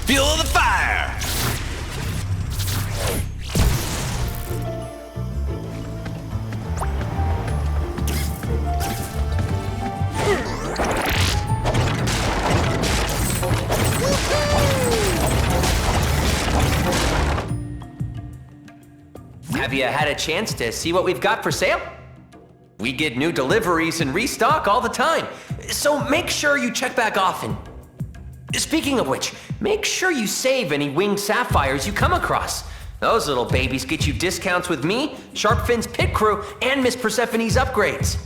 Fuel the fire! Have you had a chance to see what we've got for sale? We get new deliveries and restock all the time, so make sure you check back often. Speaking of which, make sure you save any winged sapphires you come across. Those little babies get you discounts with me, Sharpfin's pit crew, and Miss Persephone's upgrades.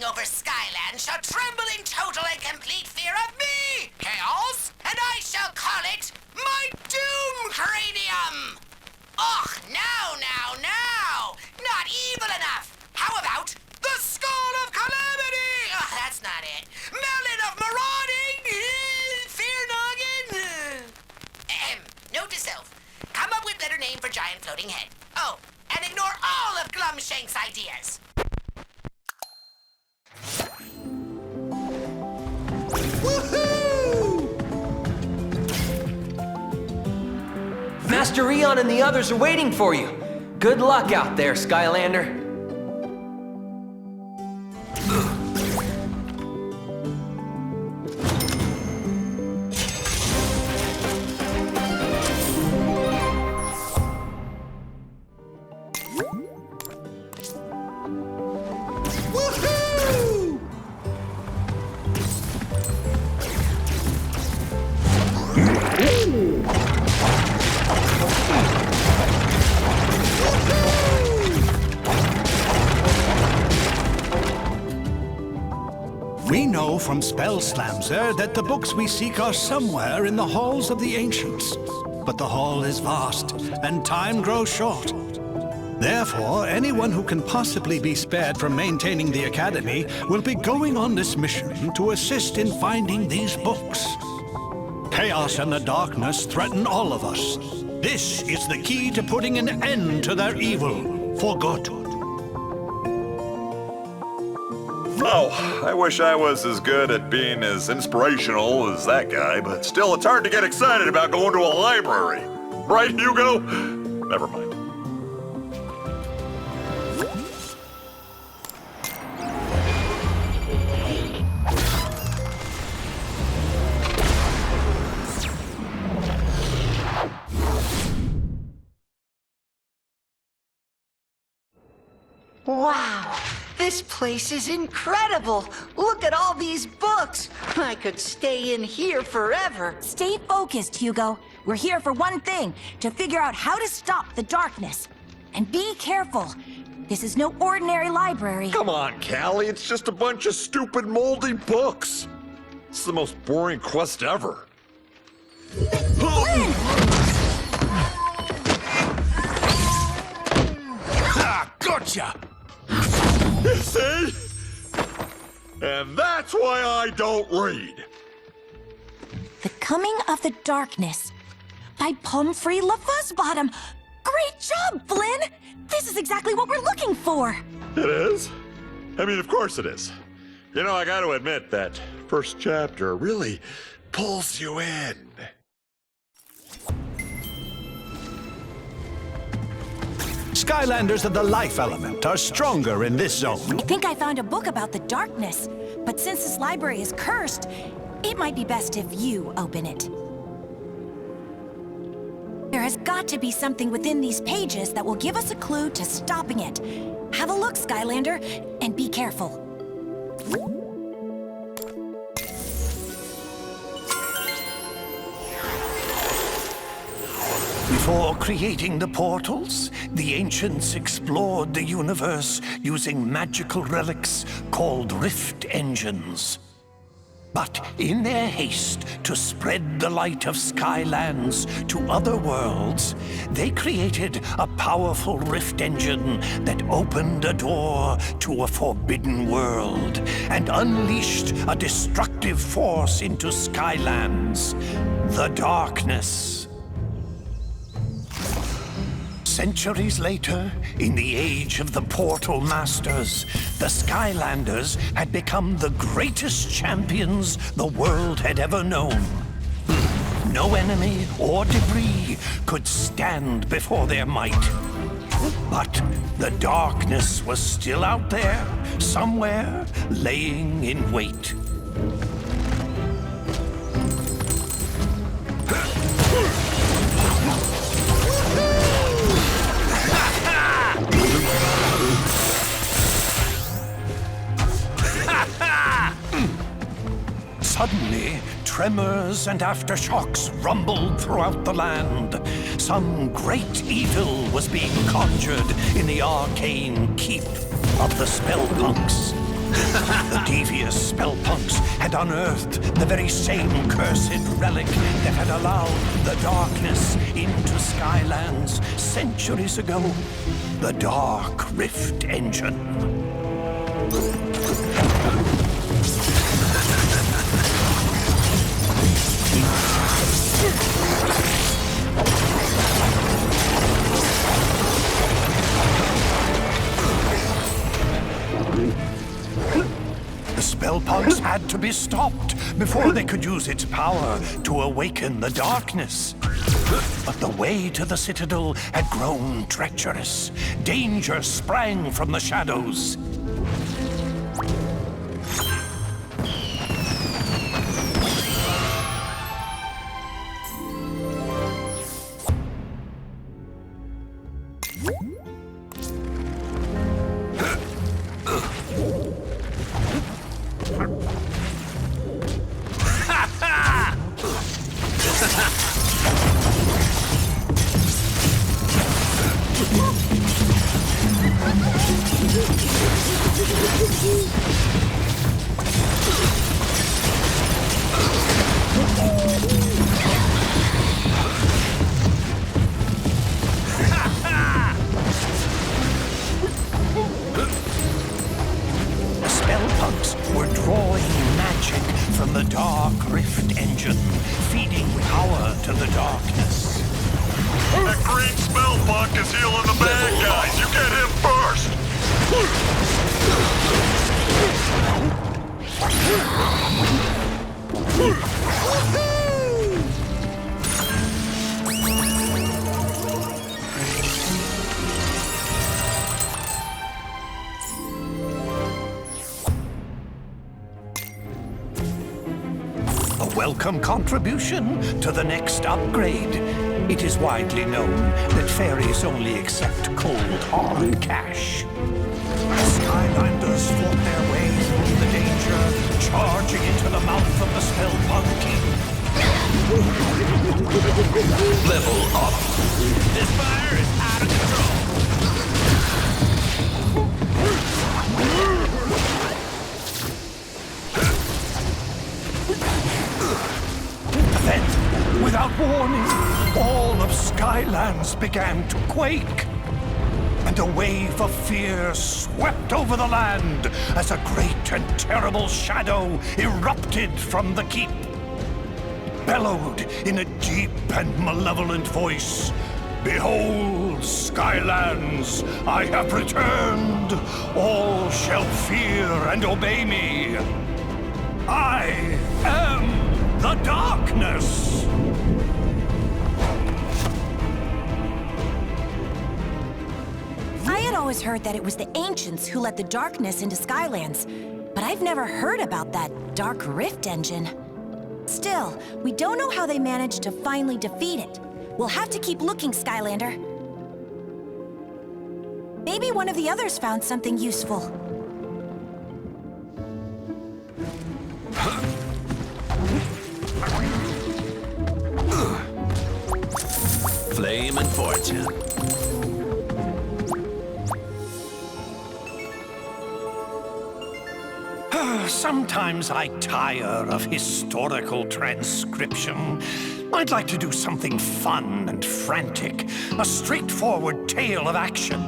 Over Skyland shall tremble in total and complete fear of me, Chaos, and I shall call it my Doom Cranium! Och, now, not evil enough! How about the Skull of Calamity? Ugh, that's not it. Melon of Marauding, Fear Noggin. Note to self, come up with better name for giant floating head. Oh, and ignore all of Glumshank's ideas. Master Eon and the others are waiting for you. Good luck out there, Skylander. We know from Spell Slamser that the books we seek are somewhere in the halls of the ancients. But the hall is vast, and time grows short. Therefore, anyone who can possibly be spared from maintaining the Academy will be going on this mission to assist in finding these books. Chaos and the darkness threaten all of us. This is the key to putting an end to their evil, for good. Oh, I wish I was as good at being as inspirational as that guy, but still it's hard to get excited about going to a library. Right, Hugo? Never mind. Wow, this place is incredible. Look at all these books. I could stay in here forever. Stay focused, Hugo. We're here for one thing, to figure out how to stop the darkness. And be careful. This is no ordinary library. Come on, Callie, it's just a bunch of stupid moldy books. It's the most boring quest ever. Ha! Gotcha! You see? And that's why I don't read. The Coming of the Darkness by Pumphrey LaFuzzbottom. Great job, Flynn! This is exactly what we're looking for. It is? I mean, of course it is. You know, I gotta admit that first chapter really pulls you in. Skylanders of the life element are stronger in this zone. I think I found a book about the darkness, but since this library is cursed, it might be best if you open it. There has There's got to be something within these pages that will give us a clue to stopping it. Have a look, Skylander, and be careful. Before creating the portals, the ancients explored the universe using magical relics called rift engines. But in their haste to spread the light of Skylands to other worlds, they created a powerful rift engine that opened a door to a forbidden world and unleashed a destructive force into Skylands, the darkness. Centuries later, in the age of the Portal Masters, the Skylanders had become the greatest champions the world had ever known. No enemy or debris could stand before their might. But the darkness was still out there, somewhere, laying in wait. Suddenly, tremors and aftershocks rumbled throughout the land. Some great evil was being conjured in the arcane keep of the Spellpunks. The devious Spellpunks had unearthed the very same cursed relic that had allowed the darkness into Skylands centuries ago. The Dark Rift Engine. The Spellpunks had to be stopped before they could use its power to awaken the darkness. But the way to the Citadel had grown treacherous. Danger sprang from the shadows. Welcome contribution to the next upgrade. It is widely known that fairies only accept cold, hard cash. The Skylanders fought their way through the danger, charging into the mouth of the Spellpunk Keep. Level up. This fire is out of control. Then, without warning, all of Skylands began to quake. And a wave of fear swept over the land as a great and terrible shadow erupted from the keep. Bellowed in a deep and malevolent voice, "Behold, Skylands, I have returned. All shall fear and obey me. I am the darkness." I had always heard that it was the ancients who let the darkness into Skylands, but I've never heard about that Dark Rift Engine. Still, we don't know how they managed to finally defeat it, We'll have to keep looking, Skylander. Maybe one of the others found something useful. Flame and fortune. Sometimes I tire of historical transcription. I'd like to do something fun and frantic, a straightforward tale of action.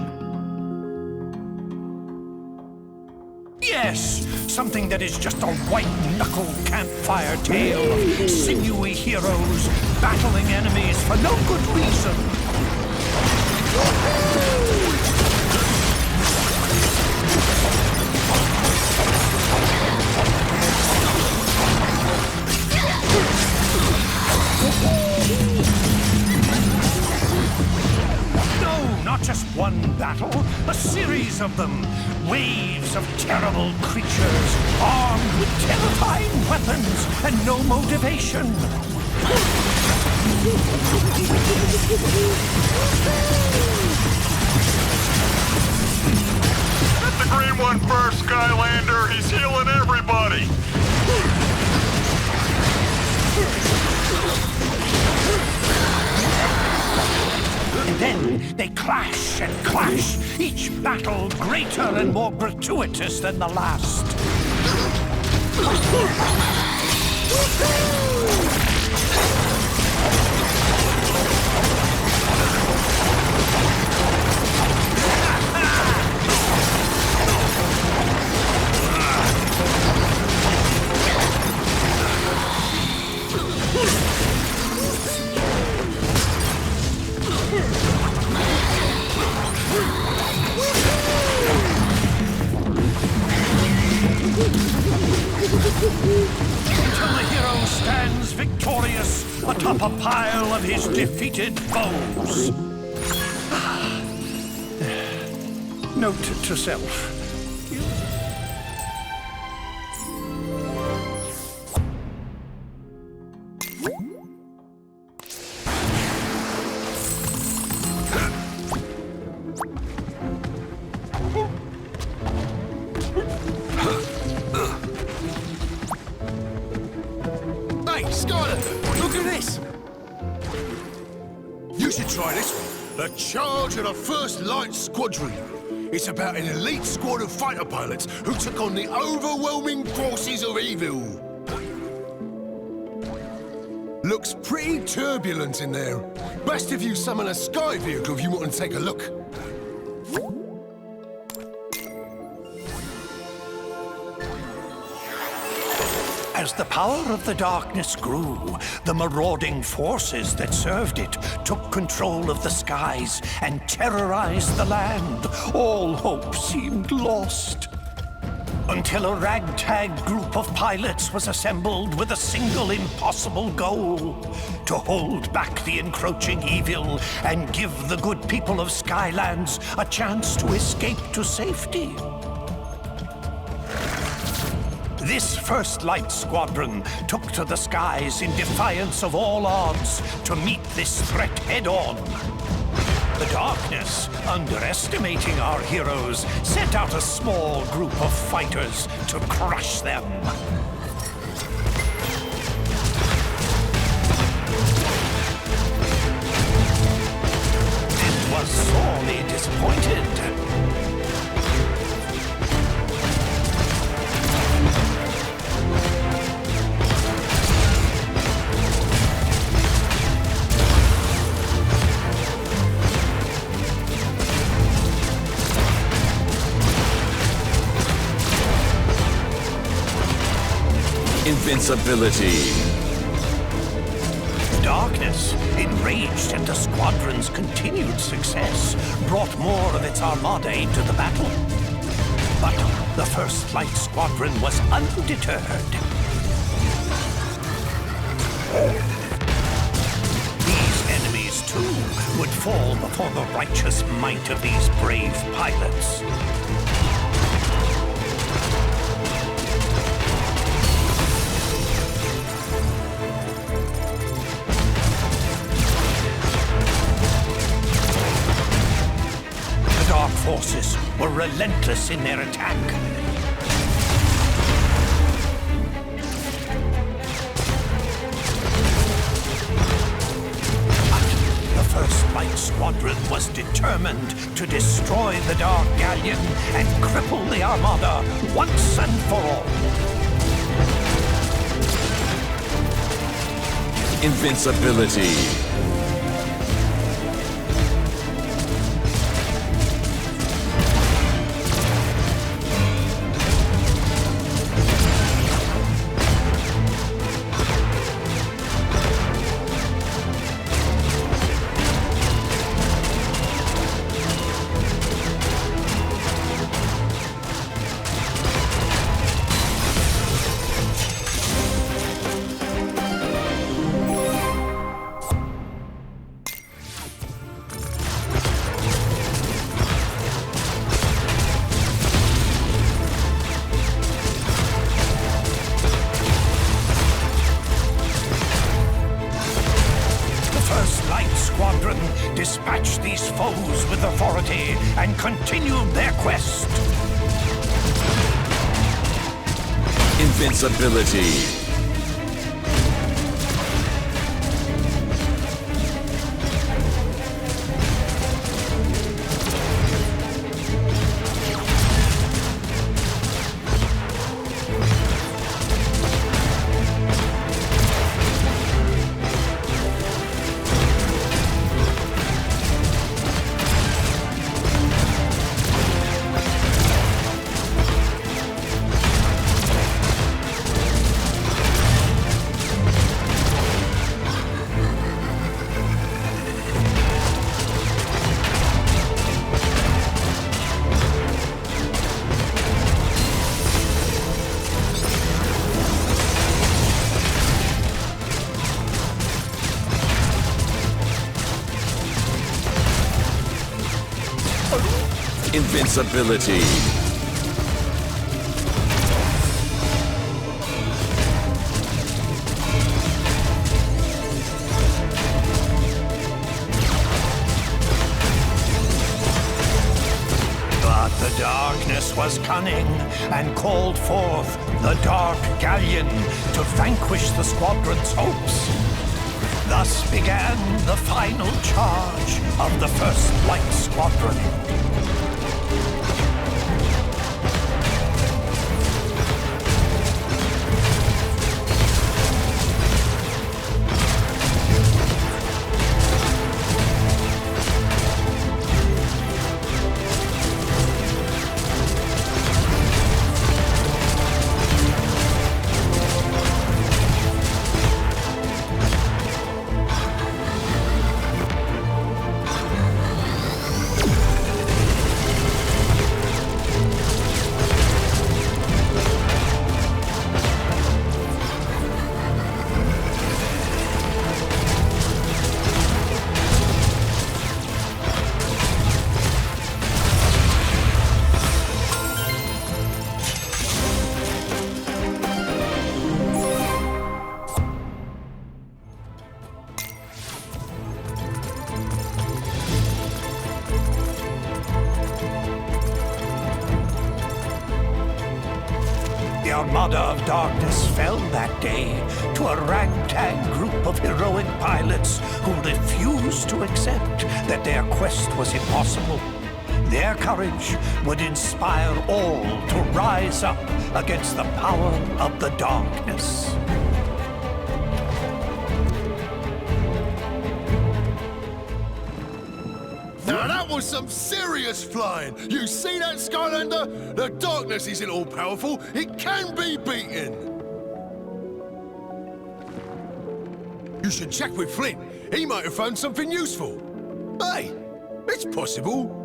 Yes, something that is just a white-knuckle campfire tale of sinewy heroes battling enemies for no good reason. No, not just one battle, a series of them. Waves of terrible creatures, armed with terrifying weapons and no motivation. Get the green one first, Skylander. He's healing everybody. And then they clash and clash, each battle greater and more gratuitous than the last. Until the hero stands victorious atop a pile of his defeated foes. Note to self. Hey, Skylander, look at this! You should try this one. The Charge of the First Light Squadron. It's about an elite squad of fighter pilots who took on the overwhelming forces of evil. Looks pretty turbulent in there. Best if you summon a sky vehicle if you want to take a look. As the power of the darkness grew, the marauding forces that served it took control of the skies and terrorized the land. All hope seemed lost. Until a ragtag group of pilots was assembled with a single impossible goal: to hold back the encroaching evil and give the good people of Skylands a chance to escape to safety. This First Light Squadron took to the skies in defiance of all odds to meet this threat head-on. The darkness, underestimating our heroes, sent out a small group of fighters to crush them. It was sorely disappointed. Invincibility. Darkness, enraged at the squadron's continued success, brought more of its armada into the battle. But the First Light Squadron was undeterred. These enemies, too, would fall before the righteous might of these brave pilots. forces were relentless in their attack. The First Light Squadron was determined to destroy the Dark Galleon and cripple the Armada once and for all. Invincibility. Dispatched these foes with authority and continued their quest. Invincibility. Invincibility. But the darkness was cunning and called forth the Dark Galleon to vanquish the squadron's hopes. Thus began the final charge of the First Light Squadron. The Armada of Darkness fell that day to a ragtag group of heroic pilots who refused to accept that their quest was impossible. Their courage would inspire all to rise up against the power of the darkness. Now that was some serious flying! You see that, Skylander? The darkness isn't all powerful, it can be beaten! You should check with Flint. He might have found something useful. Hey, it's possible.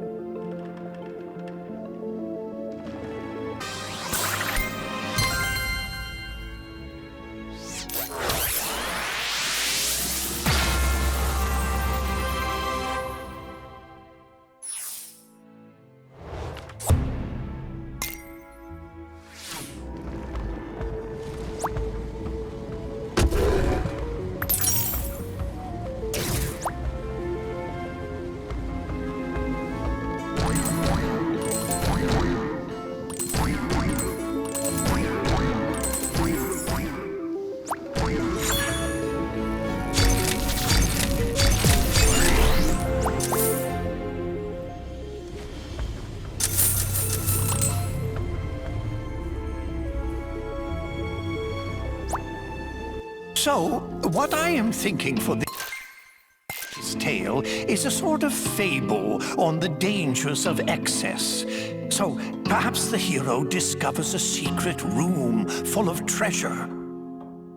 So, what I am thinking for this tale is a sort of fable on the dangers of excess. So, perhaps the hero discovers a secret room full of treasure.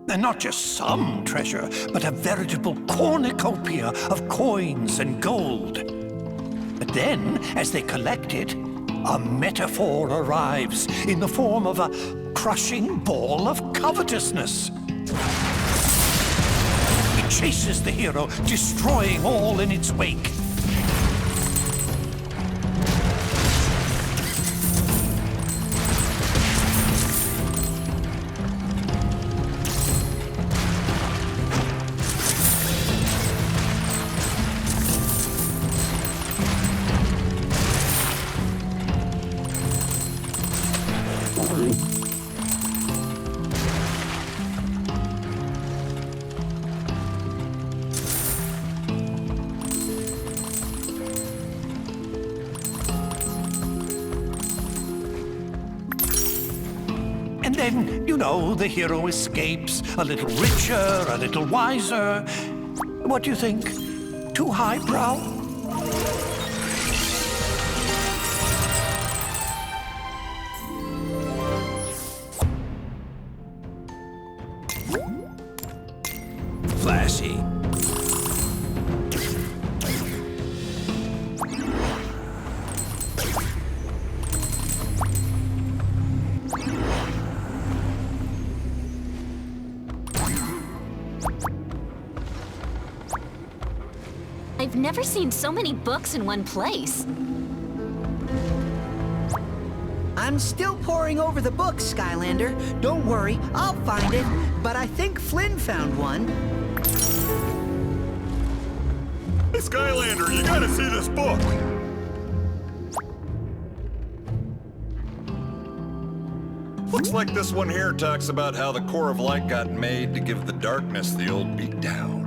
And not just some treasure, but a veritable cornucopia of coins and gold. But then, as they collect it, a metaphor arrives in the form of a crushing ball of covetousness. It chases the hero, destroying all in its wake. And then, you know, the hero escapes, a little richer, a little wiser. What do you think? Too highbrow? Flashy. I've never seen so many books in one place. I'm still poring over the books, Skylander. Don't worry, I'll find it. But I think Flynn found one. Hey, Skylander, you gotta see this book! Looks like this one here talks about how the core of light got made to give the darkness the old beatdown.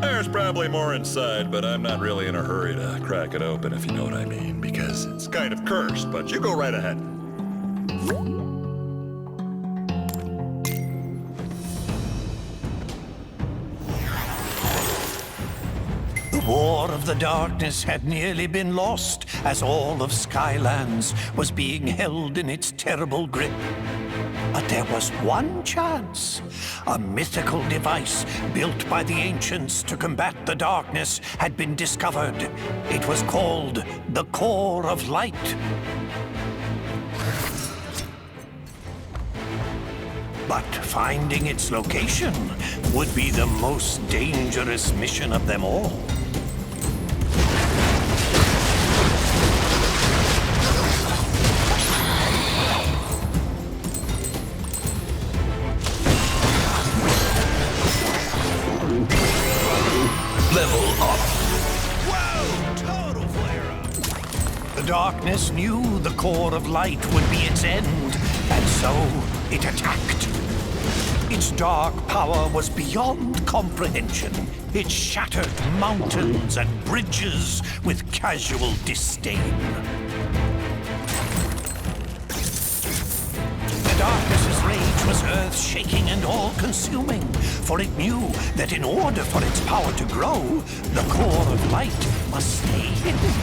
There's probably more inside, but I'm not really in a hurry to crack it open, if you know what I mean, because it's kind of cursed, but you go right ahead. The War of the Darkness had nearly been lost as all of Skylands was being held in its terrible grip. But there was one chance. A mythical device built by the ancients to combat the darkness had been discovered. It was called the Core of Light. But finding its location would be the most dangerous mission of them all. Level up. Whoa! Total flare-up! The darkness knew the core of light would be its end, and so it attacked. Its dark power was beyond comprehension. It shattered mountains and bridges with casual disdain. The darkness's rage was earth-shaking and all-consuming, for it knew that in order for its power to grow, the core of light must stay hidden.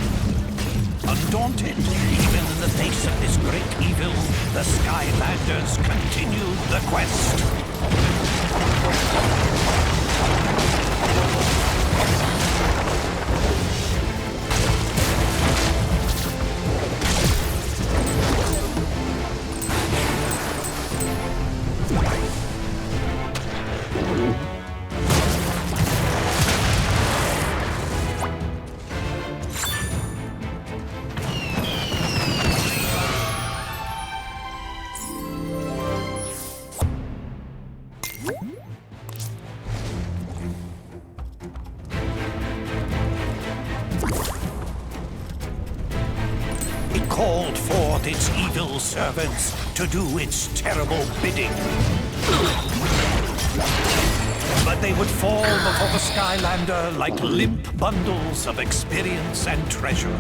Undaunted, even in the face of this great evil, the Skylanders continued the quest. Called forth its evil servants to do its terrible bidding. But they would fall before the Skylander like limp bundles of experience and treasure.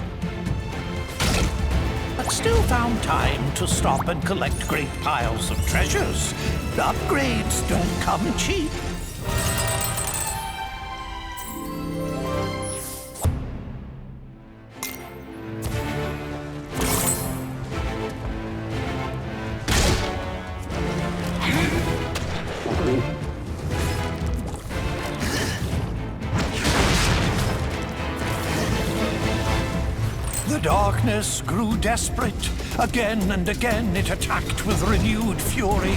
but still found time to stop and collect great piles of treasures. The upgrades don't come cheap. The darkness grew desperate. Again and again it attacked with renewed fury.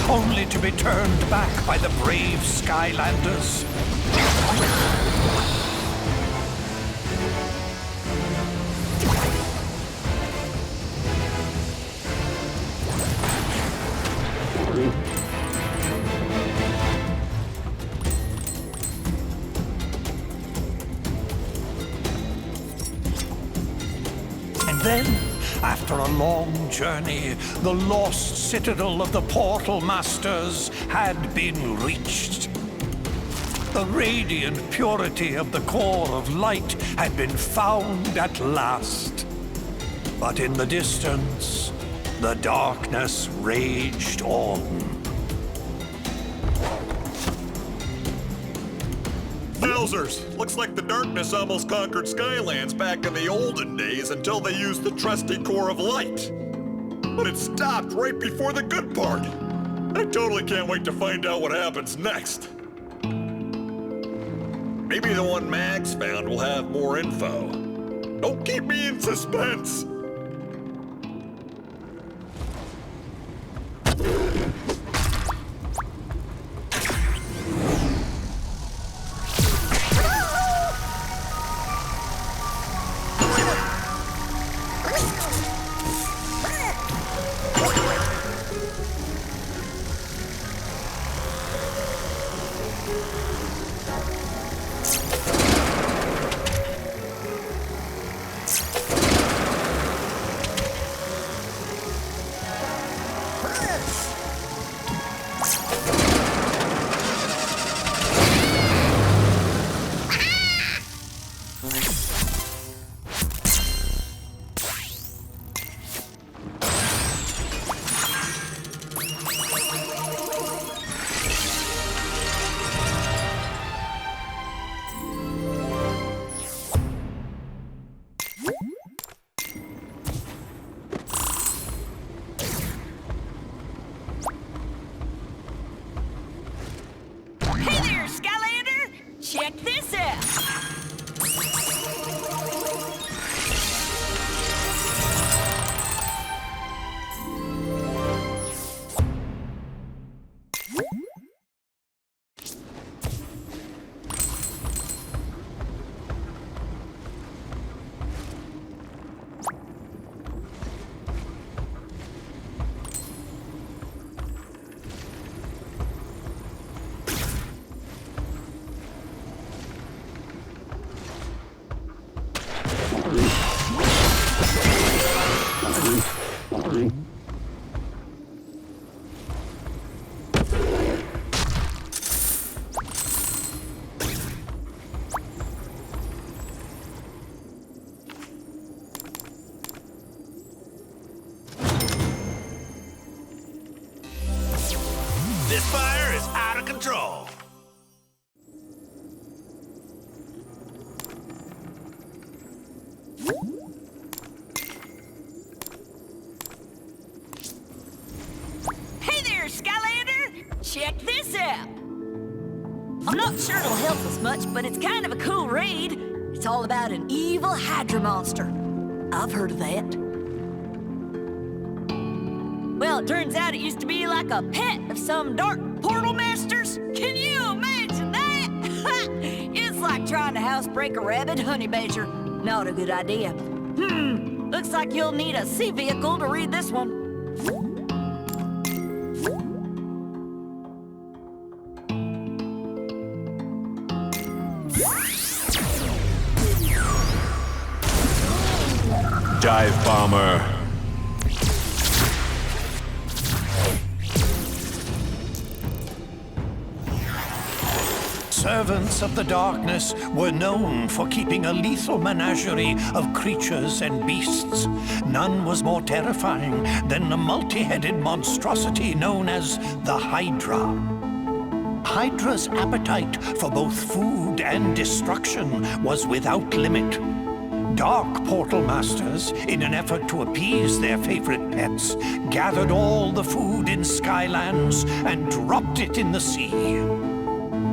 Only to be turned back by the brave Skylanders. And then, after a long journey, the lost citadel of the Portal Masters had been reached. The radiant purity of the core of light had been found at last. But in the distance, the darkness raged on. Wowzers! Looks like the darkness almost conquered Skylands back in the olden days until they used the trusty core of light. But it stopped right before the good part. I totally can't wait to find out what happens next. Maybe the one Max found will have more info. Don't keep me in suspense! Check this out! This fire is out of control. Hey there, Skylander! Check this out! I'm not sure it'll help us much, but it's kind of a cool raid. It's all about an evil Hydra monster. I've heard of that. Well, it turns out it used to be like a pet of some dark portal masters. Can you imagine that? It's like trying to housebreak a rabid honey badger. Not a good idea. Looks like you'll need a sea vehicle to read this one. Dive bomber. Servants of the darkness were known for keeping a lethal menagerie of creatures and beasts. None was more terrifying than the multi-headed monstrosity known as the Hydra. Hydra's appetite for both food and destruction was without limit. Dark portal masters, in an effort to appease their favorite pets, gathered all the food in Skylands and dropped it in the sea.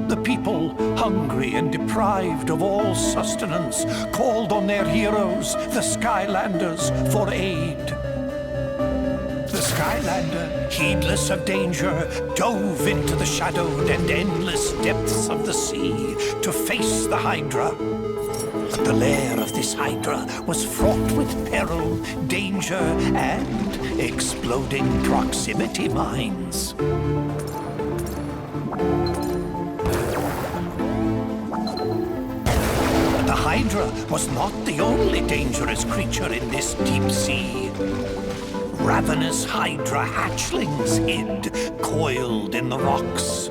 The people, hungry and deprived of all sustenance, called on their heroes, the Skylanders, for aid. The Skylander, heedless of danger, dove into the shadowed and endless depths of the sea to face the Hydra. The lair of this Hydra was fraught with peril, danger, and exploding proximity mines. The Hydra was not the only dangerous creature in this deep sea. Ravenous Hydra hatchlings hid, coiled in the rocks,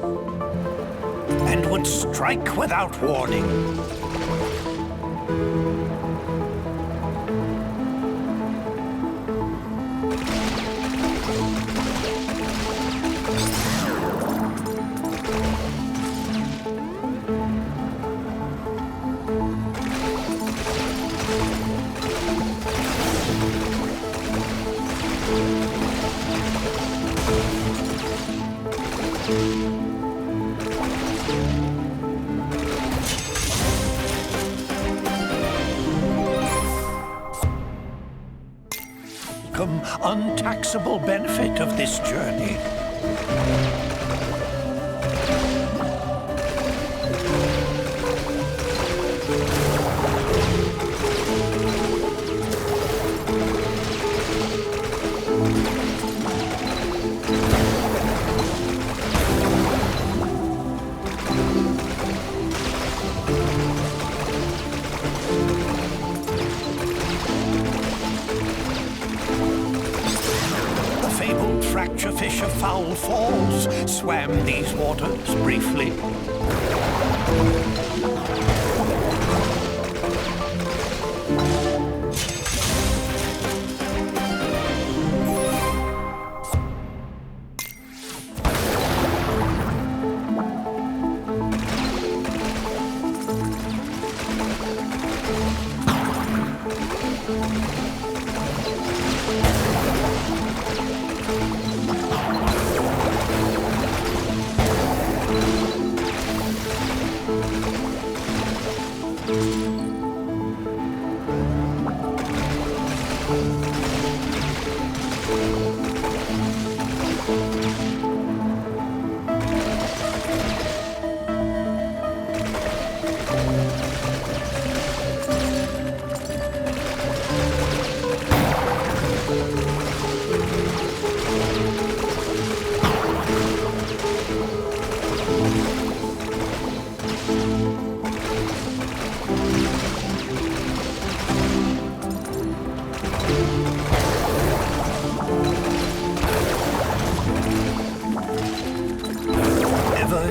and would strike without warning. Untaxable benefit of this journey. Fracture fish of Foul Falls swam these waters briefly.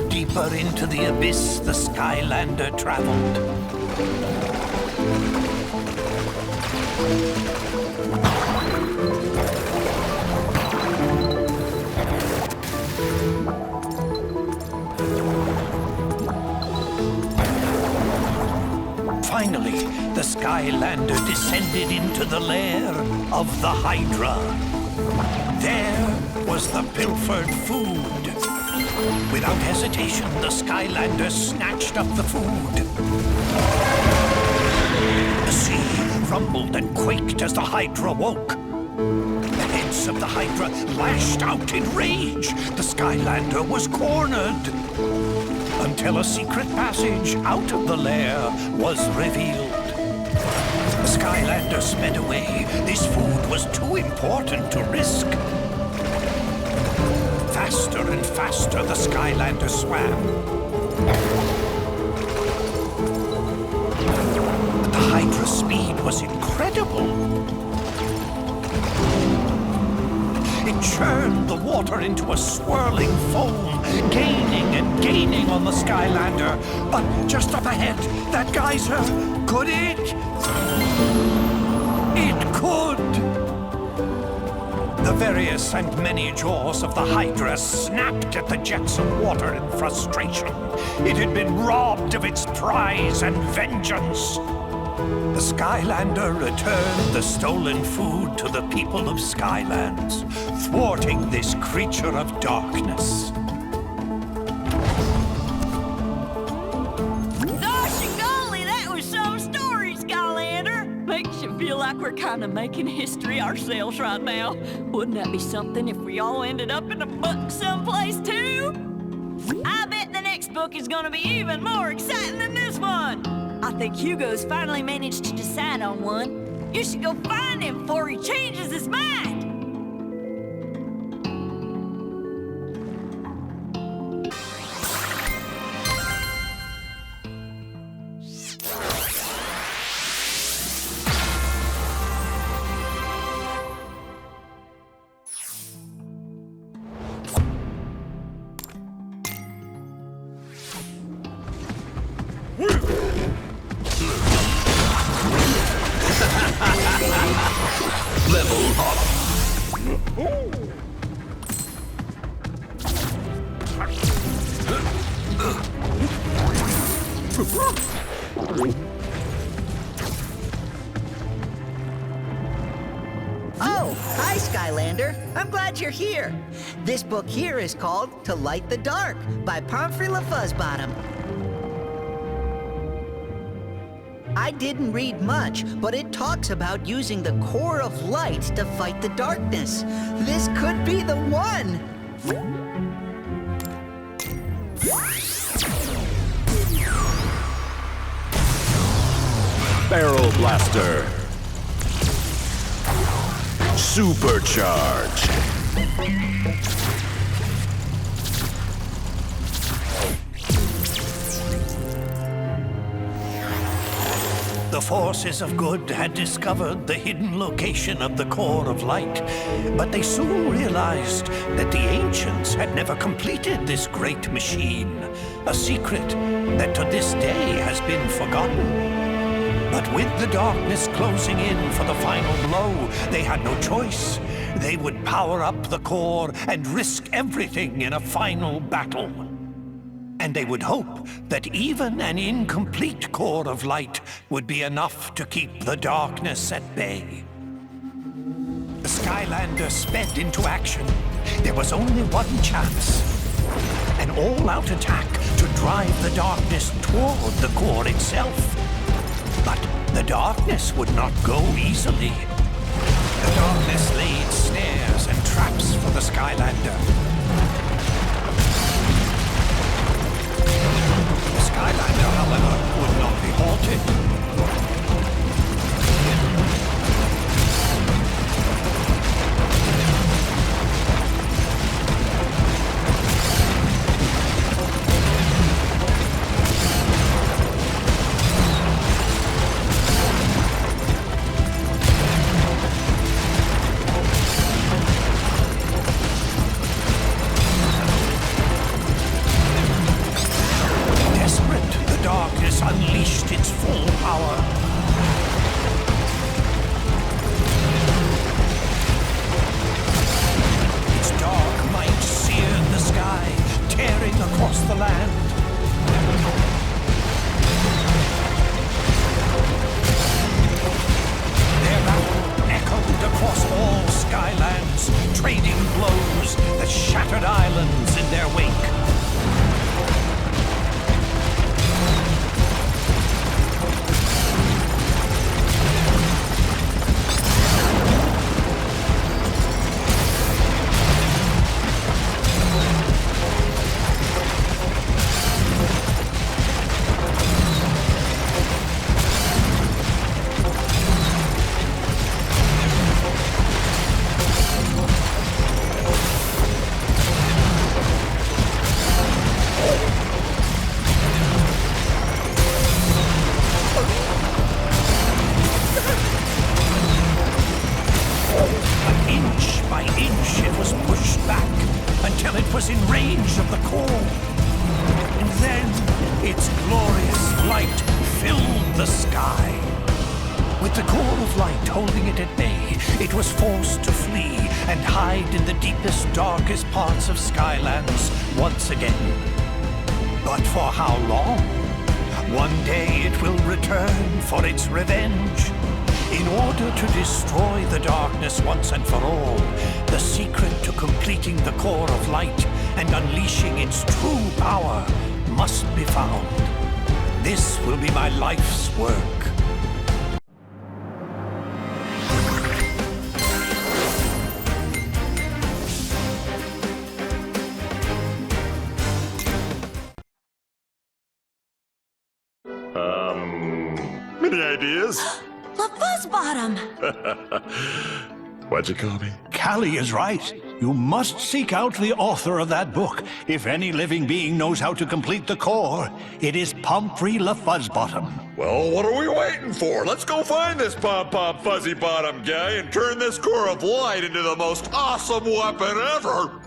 Deeper into the abyss the Skylander traveled. Finally, the Skylander descended into the lair of the Hydra. There was the pilfered food. Without hesitation, the Skylander snatched up the food. The sea rumbled and quaked as the Hydra woke. The heads of the Hydra lashed out in rage. The Skylander was cornered. Until a secret passage out of the lair was revealed. The Skylanders sped away. This food was too important to risk. Faster and faster the Skylanders swam. But the Hydra's speed was incredible. It churned the water into a swirling foam, gaining and gaining on the Skylander. But just up ahead, that geyser, could it? It could! The various and many jaws of the Hydra snapped at the jets of water in frustration. It had been robbed of its prize and vengeance. The Skylander returned the stolen food to the people of Skylands, thwarting this creature of darkness. Gosh and golly, that was some story, Skylander! Makes you feel like we're kind of making history ourselves right now. Wouldn't that be something if we all ended up in a book someplace too? I bet the next book is gonna be even more exciting than this one! I think Hugo's finally managed to decide on one. You should go find him before he changes his mind! Level up. Oh, hi, Skylander. I'm glad you're here. This book here is called To Light the Dark by Pomfrey LaFuzzbottom. I didn't read much, but it talks about using the core of light to fight the darkness. This could be the one! Barrel Blaster. Supercharge. The forces of good had discovered the hidden location of the core of light, but they soon realized that the ancients had never completed this great machine, a secret that to this day has been forgotten. But with the darkness closing in for the final blow, they had no choice. They would power up the core and risk everything in a final battle. And they would hope that even an incomplete core of light would be enough to keep the darkness at bay. The Skylanders sped into action. There was only one chance. An all-out attack to drive the darkness toward the core itself. But the darkness would not go easily. The darkness laid snares and traps for the Skylander. The Skylander, however, would not be halted. Unleashed its full power. Its dark might seared the sky, tearing across the land. Their battle echoed across all Skylands, trading blows that shattered islands in their wake. holding it at bay, it was forced to flee and hide in the deepest, darkest parts of Skylands once again. But for how long? One day it will return for its revenge. In order to destroy the darkness once and for all, the secret to completing the core of light and unleashing its true power must be found. This will be my life's work. Any ideas? The Fuzzbottom! What'd you call me? Callie is right. You must seek out the author of that book. If any living being knows how to complete the core, it is Pomfrey LaFuzzbottom. Well, what are we waiting for? Let's go find this pom-pom fuzzy bottom guy and turn this core of light into the most awesome weapon ever!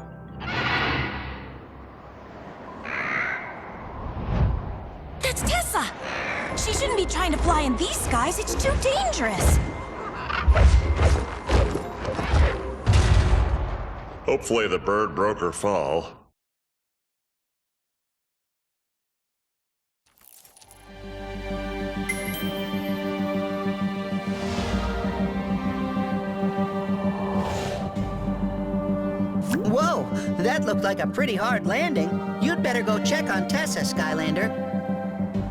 That's Tessa! She shouldn't be trying to fly in these skies. It's too dangerous. Hopefully the bird broke her fall. Whoa, that looked like a pretty hard landing. You'd better go check on Tessa, Skylander.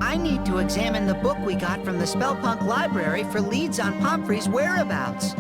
I need to examine the book we got from the Spellpunk library for leads on Pomfrey's whereabouts.